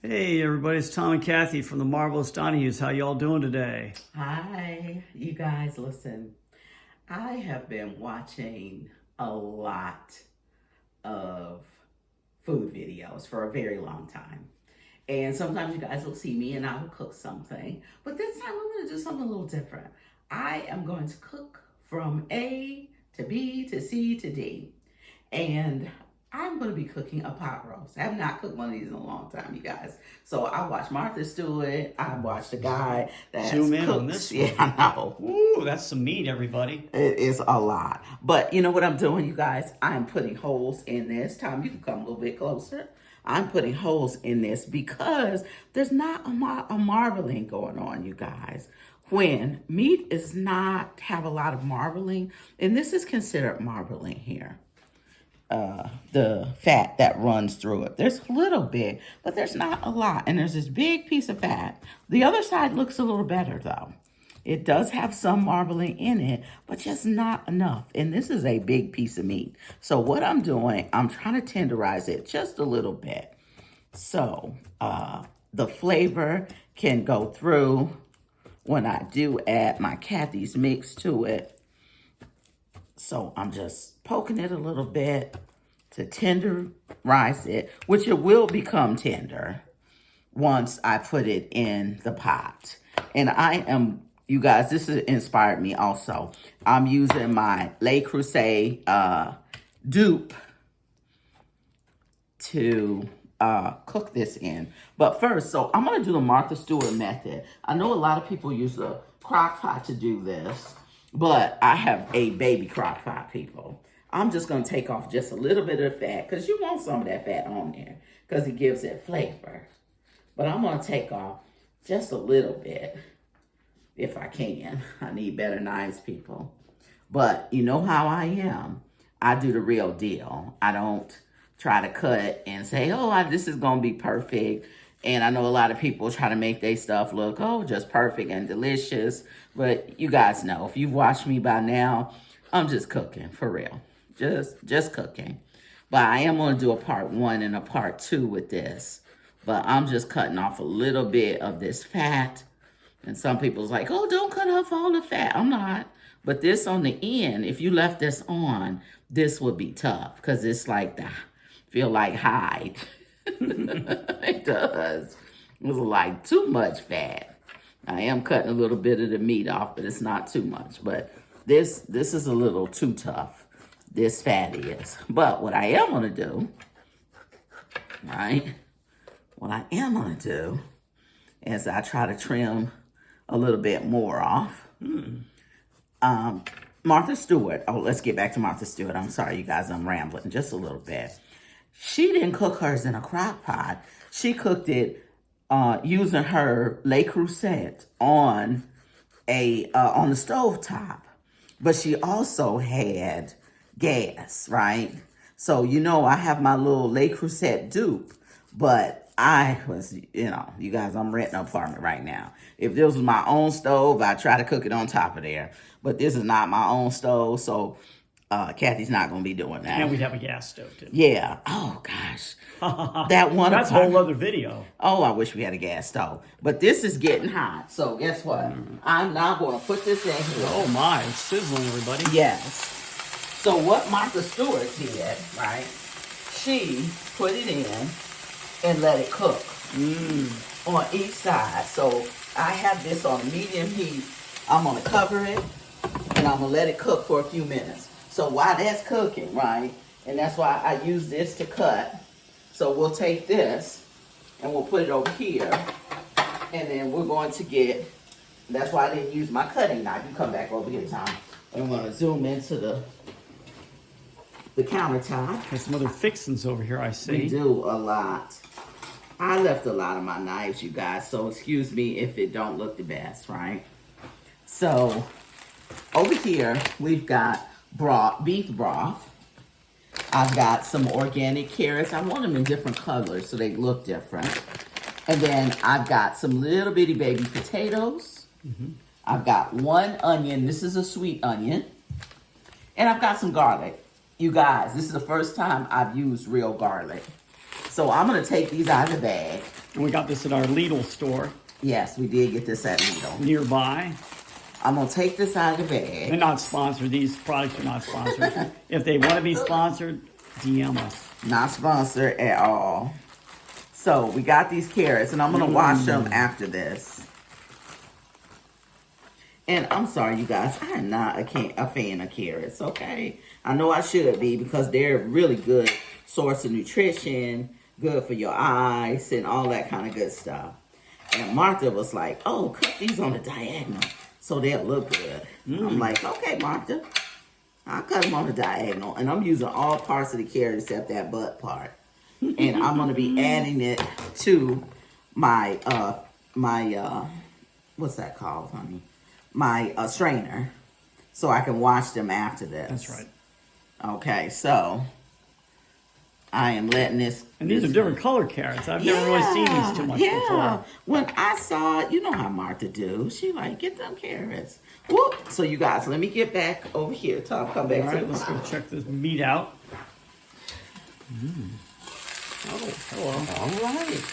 Hey everybody, it's Tom and Cathy from the Marvelous Donahues. How y'all doing today? Hi, you guys, listen. I have been watching a lot of food videos for a very long time. And sometimes you guys will see me and I will cook something. But this time I'm going to do something a little different. I am going to cook from A to B to C to D. And I'm going to be cooking a pot roast. I have not cooked one of these in a long time, you guys. So I watched Martha Stewart. I watched a guy that Zoom in cooks. on this one. Yeah, I know. Ooh, that's some meat, everybody. It is a lot. But you know what I'm doing, you guys? I'm putting holes in this. Tom, you can come a little bit closer. I'm putting holes in this because there's not a marbling going on, you guys. When meat is not have a lot of marbling, and this is considered marbling here. The fat that runs through it. There's a little bit, but there's not a lot. And there's this big piece of fat. The other side looks a little better though. It does have some marbling in it, but just not enough. And this is a big piece of meat. So what I'm doing, I'm trying to tenderize it just a little bit. So the flavor can go through when I do add my Cathy's mix to it. So I'm just poking it a little bit to tenderize it, which it will become tender once I put it in the pot. And I am, you guys, this has inspired me also. I'm using my Le Creuset dupe to cook this in. But first, so I'm gonna do the Martha Stewart method. I know a lot of people use the crock pot to do this, but I have a baby crock pot, people. I'm just going to take off just a little bit of fat because you want some of that fat on there because it gives it flavor. But I'm going to take off just a little bit if I can. I need better knives, people. But you know how I am. I do the real deal. I don't try to cut and say, oh, this is going to be perfect. And I know a lot of people try to make their stuff look, oh, just perfect and delicious. But you guys know, if you've watched me by now, I'm just cooking, for real. Just cooking. But I am going to do a part 1 and a part 2 with this. But I'm just cutting off a little bit of this fat. And some people's like, oh, don't cut off all the fat. I'm not. But this on the end, if you left this on, this would be tough. Because it's like, feel like hide. It does. It was like too much fat. I am cutting a little bit of the meat off, but it's not too much. But this is a little too tough. This fat is. But what I am going to do, right? What I am going to do is I try to trim a little bit more off. Martha Stewart. Oh, let's get back to Martha Stewart. I'm sorry, you guys. I'm rambling just a little bit. She didn't cook hers in a crock pot. She cooked it using her Le Creuset on the stove top. But she also had gas, right? So, you know, I have my little Le Creuset dupe, but I was, you guys, I'm renting an apartment right now. If this was my own stove, I'd try to cook it on top of there. But this is not my own stove, so Cathy's not going to be doing that. And we'd have a gas stove, too. Yeah. Oh, gosh. That one. That's a whole other video. Oh, I wish we had a gas stove. But this is getting hot. So guess what? I'm now going to put this in here. Oh, my. It's sizzling, everybody. Yes. So what Martha Stewart did, right? She put it in and let it cook on each side. So I have this on medium heat. I'm going to cover it and I'm going to let it cook for a few minutes. So while that's cooking, right, and that's why I use this to cut. So we'll take this and we'll put it over here. And then we're going to get, that's why I didn't use my cutting knife. You come back over here, Tom. I'm going to zoom into the countertop. There's some other fixings over here, I see. We do a lot. I left a lot of my knives, you guys, so excuse me if it don't look the best, right? So over here, we've got beef broth. I've got some organic carrots. I want them in different colors so they look different. And then I've got some little bitty baby potatoes. I've got 1 onion. This is a sweet onion. And I've got some garlic. You guys, this is the first time I've used real garlic. So I'm going to take these out of the bag. And we got this at our Lidl store Yes, we did get this at Lidl. nearby. I'm going to take this out of the bag. They're not sponsored. These products are not sponsored. If they want to be sponsored, DM us. Not sponsored at all. So we got these carrots, and I'm going to wash them after this. And I'm sorry, you guys, I am not a fan of carrots, okay? I know I should be because they're a really good source of nutrition, good for your eyes, and all that kind of good stuff. And Martha was like, oh, cut these on the diagonal so they'll look good. I'm like, okay, Martha, I'll cut them on the diagonal. And I'm using all parts of the carrot except that butt part. And I'm going to be adding it to my, what's that called, honey? My strainer, so I can wash them after this. That's right. Okay, so I am letting this. And these are different color carrots. I've never really seen these too much before. When I saw it, you know how Martha do. She like, get them carrots. Whoop. So you guys, let me get back over here. Tom, come back. All right, let's go check this meat out. Oh, hello. All right.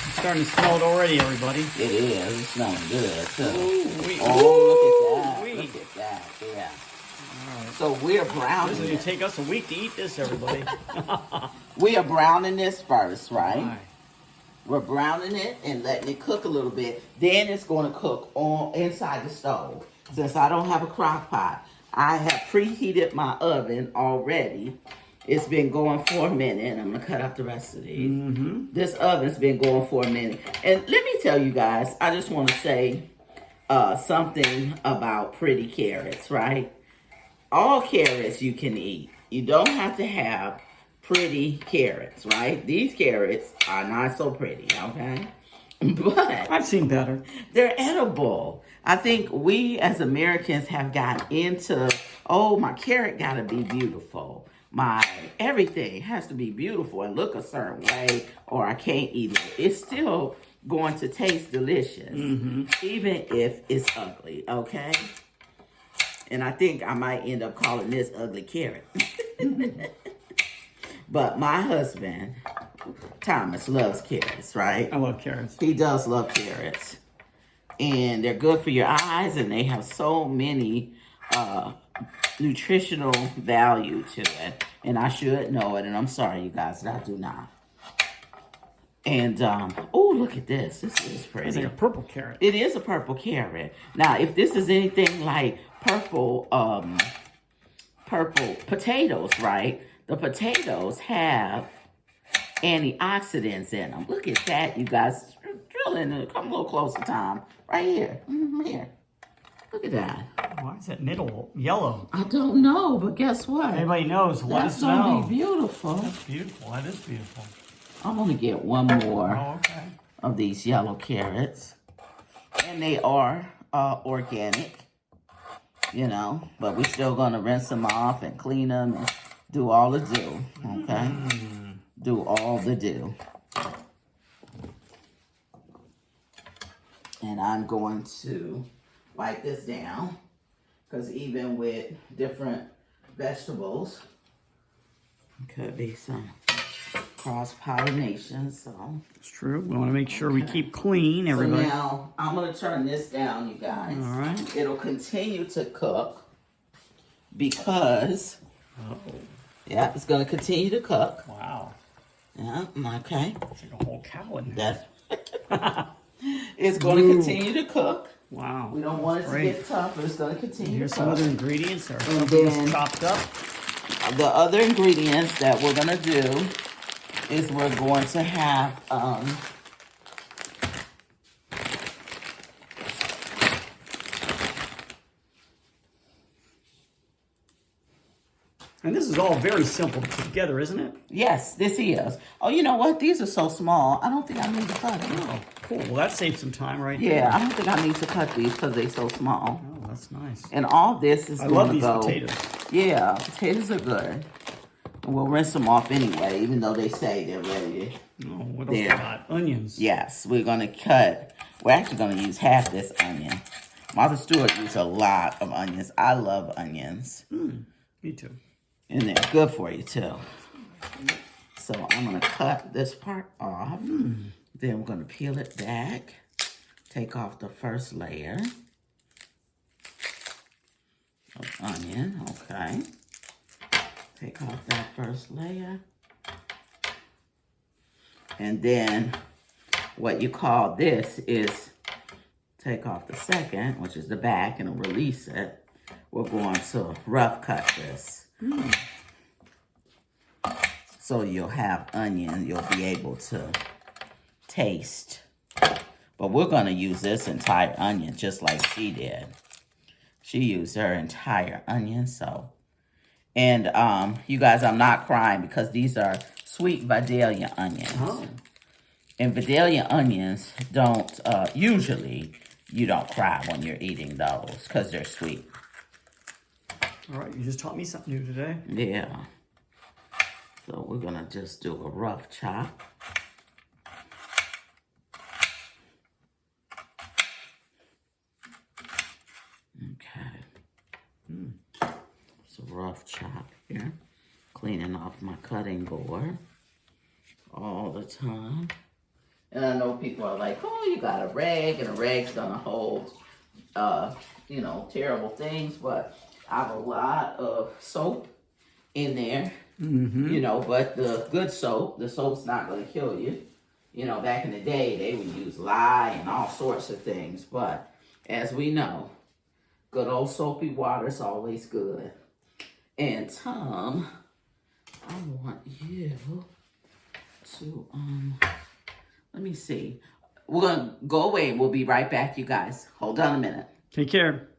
I'm starting to smell it already, everybody. It is. It's smelling good too. Ooh-wee. Oh, look at that. Ooh-wee. Look at that. Yeah. All right. So we're This browning is going to it. take us a week to eat this, everybody. We are browning this first, right? Why? We're browning it and letting it cook a little bit. Then it's going to cook on inside the stove. Since I don't have a crock pot, I have preheated my oven already. It's been going for a minute. I'm going to cut out the rest of these. This oven's been going for a minute. And let me tell you guys, I just want to say something about pretty carrots, right? All carrots you can eat. You don't have to have pretty carrots, right? These carrots are not so pretty, okay? But I've seen better. they're edible. I think we as Americans have gotten into, oh, my carrot gotta be beautiful. My everything has to be beautiful and look a certain way or I can't eat it. It's still going to taste delicious, even if it's ugly, okay? And I think I might end up calling this ugly carrot. But my husband, Thomas, loves carrots, right? I love carrots. He does love carrots. And they're good for your eyes, and they have so many nutritional value to it. And I should know it, and I'm sorry, you guys, that I do not. And, oh, look at this. This is pretty. It's like a purple carrot. It is a purple carrot. Now, if this is anything like purple potatoes, right? The potatoes have antioxidants in them. Look at that, you guys. Drill in it. Come a little closer, Tom. Right here. Here. Look at that. Why is that middle yellow? I don't know, but guess what? Anybody knows, let us That's gonna know. be beautiful. That's beautiful. That is beautiful. I'm gonna get one more Oh, okay. of these yellow carrots. And they are organic, you know, but we're still gonna rinse them off and clean them and do all the do, okay? Do all the do. And I'm going to wipe this down because even with different vegetables, could be some cross-pollination, so. It's true. We want to make sure we keep clean, So everybody. now, I'm going to turn this down, you guys. All right. It'll continue to cook because, yeah, it's going to continue to cook. Wow. Yeah, okay. It's like a whole cow in there. That's, it's going to continue to cook. Wow. We don't want it to Great. get tough, but it's going to continue Here's to some cook. other ingredients. There are And something then- chopped up. The other ingredients that we're going to do is we're going to have, And this is all very simple to put together, isn't it? yes, this is. Oh, you know what? These are so small. I don't think I need to cut them. Oh, cool. Well, that saves some time right Yeah, there. I don't think I need to cut these because they're so small. Oh, that's nice. And all this is I going love to these go. potatoes. Yeah, potatoes are good. And we'll rinse them off anyway, even though they say they're ready. Oh, what else we There. got? Onions. Yes, we're going to cut. We're actually going to use half this onion. Martha Stewart used a lot of onions. I love onions. Me too. And they're good for you, too. So I'm going to cut this part off. Then we're going to peel it back. Take off the first layer of onion. Okay. Take off that first layer. And then what you call this is take off the second, which is the back, and release it. We're going to rough cut this. So you'll have onion, you'll be able to taste. But we're going to use this entire onion just like she did. She used her entire onion, so. And you guys, I'm not crying because these are sweet Vidalia onions. Oh. And Vidalia onions don't, usually, you don't cry when you're eating those because they're sweet. All right, you just taught me something new today. Yeah. So we're going to just do a rough chop. Okay. It's a rough chop here. Cleaning off my cutting board all the time. And I know people are like, oh, you got a rag, and a rag's gonna hold, you know, terrible things, but I have a lot of soap in there, you know, but the good soap, the soap's not gonna kill you. You know, back in the day, they would use lye and all sorts of things, but as we know, good old soapy water's always good. And Tom, I want you to, let me see. We're going to go away and we'll be right back, you guys. Hold on a minute. Take care.